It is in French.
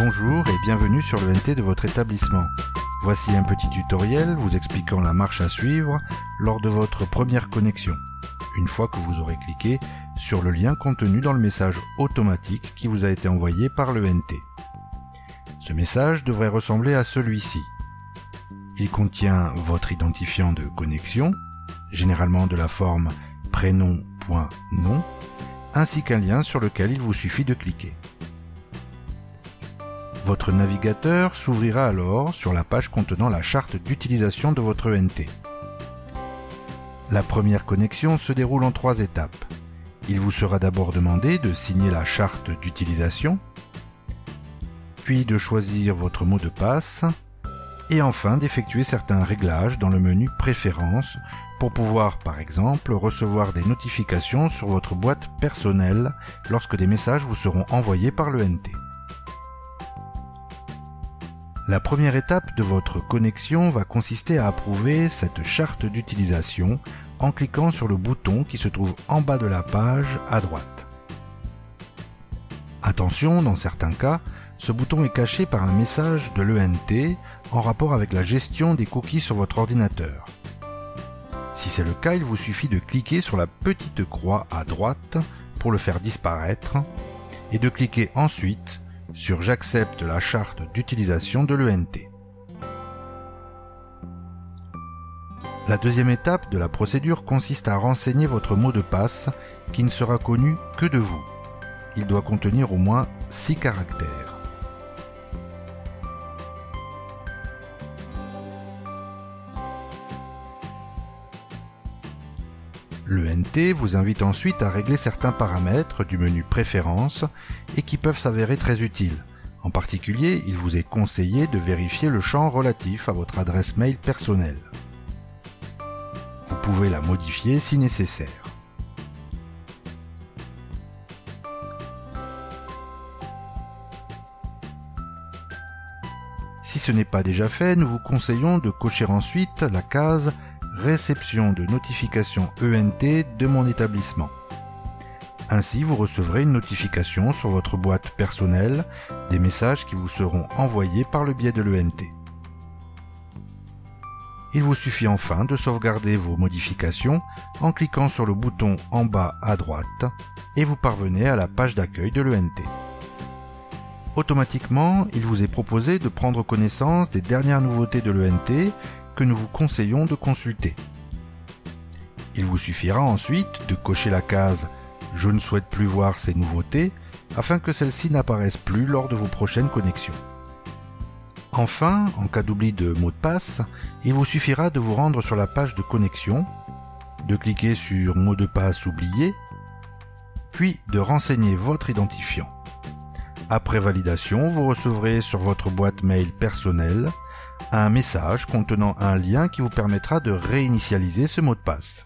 Bonjour et bienvenue sur le NT de votre établissement. Voici un petit tutoriel vous expliquant la marche à suivre lors de votre première connexion, une fois que vous aurez cliqué sur le lien contenu dans le message automatique qui vous a été envoyé par le NT. Ce message devrait ressembler à celui-ci. Il contient votre identifiant de connexion, généralement de la forme prénom.nom, ainsi qu'un lien sur lequel il vous suffit de cliquer. Votre navigateur s'ouvrira alors sur la page contenant la charte d'utilisation de votre NT. La première connexion se déroule en 3 étapes. Il vous sera d'abord demandé de signer la charte d'utilisation, puis de choisir votre mot de passe, et enfin d'effectuer certains réglages dans le menu Préférences pour pouvoir, par exemple, recevoir des notifications sur votre boîte personnelle lorsque des messages vous seront envoyés par le NT. La première étape de votre connexion va consister à approuver cette charte d'utilisation en cliquant sur le bouton qui se trouve en bas de la page à droite. Attention, dans certains cas, ce bouton est caché par un message de l'ENT en rapport avec la gestion des cookies sur votre ordinateur. Si c'est le cas, il vous suffit de cliquer sur la petite croix à droite pour le faire disparaître et de cliquer ensuite sur « J'accepte la charte d'utilisation de l'ENT ». La deuxième étape de la procédure consiste à renseigner votre mot de passe qui ne sera connu que de vous. Il doit contenir au moins 6 caractères. L'ENT vous invite ensuite à régler certains paramètres du menu Préférences et qui peuvent s'avérer très utiles. En particulier, il vous est conseillé de vérifier le champ relatif à votre adresse mail personnelle. Vous pouvez la modifier si nécessaire. Si ce n'est pas déjà fait, nous vous conseillons de cocher ensuite la case Réception de notifications ENT de mon établissement. Ainsi, vous recevrez une notification sur votre boîte personnelle des messages qui vous seront envoyés par le biais de l'ENT. Il vous suffit enfin de sauvegarder vos modifications en cliquant sur le bouton en bas à droite et vous parvenez à la page d'accueil de l'ENT. Automatiquement, il vous est proposé de prendre connaissance des dernières nouveautés de l'ENT que nous vous conseillons de consulter. Il vous suffira ensuite de cocher la case « Je ne souhaite plus voir ces nouveautés » afin que celles-ci n'apparaissent plus lors de vos prochaines connexions. Enfin, en cas d'oubli de mot de passe, il vous suffira de vous rendre sur la page de connexion, de cliquer sur « Mot de passe oublié », puis de renseigner votre identifiant. Après validation, vous recevrez sur votre boîte mail personnelle un message contenant un lien qui vous permettra de réinitialiser ce mot de passe.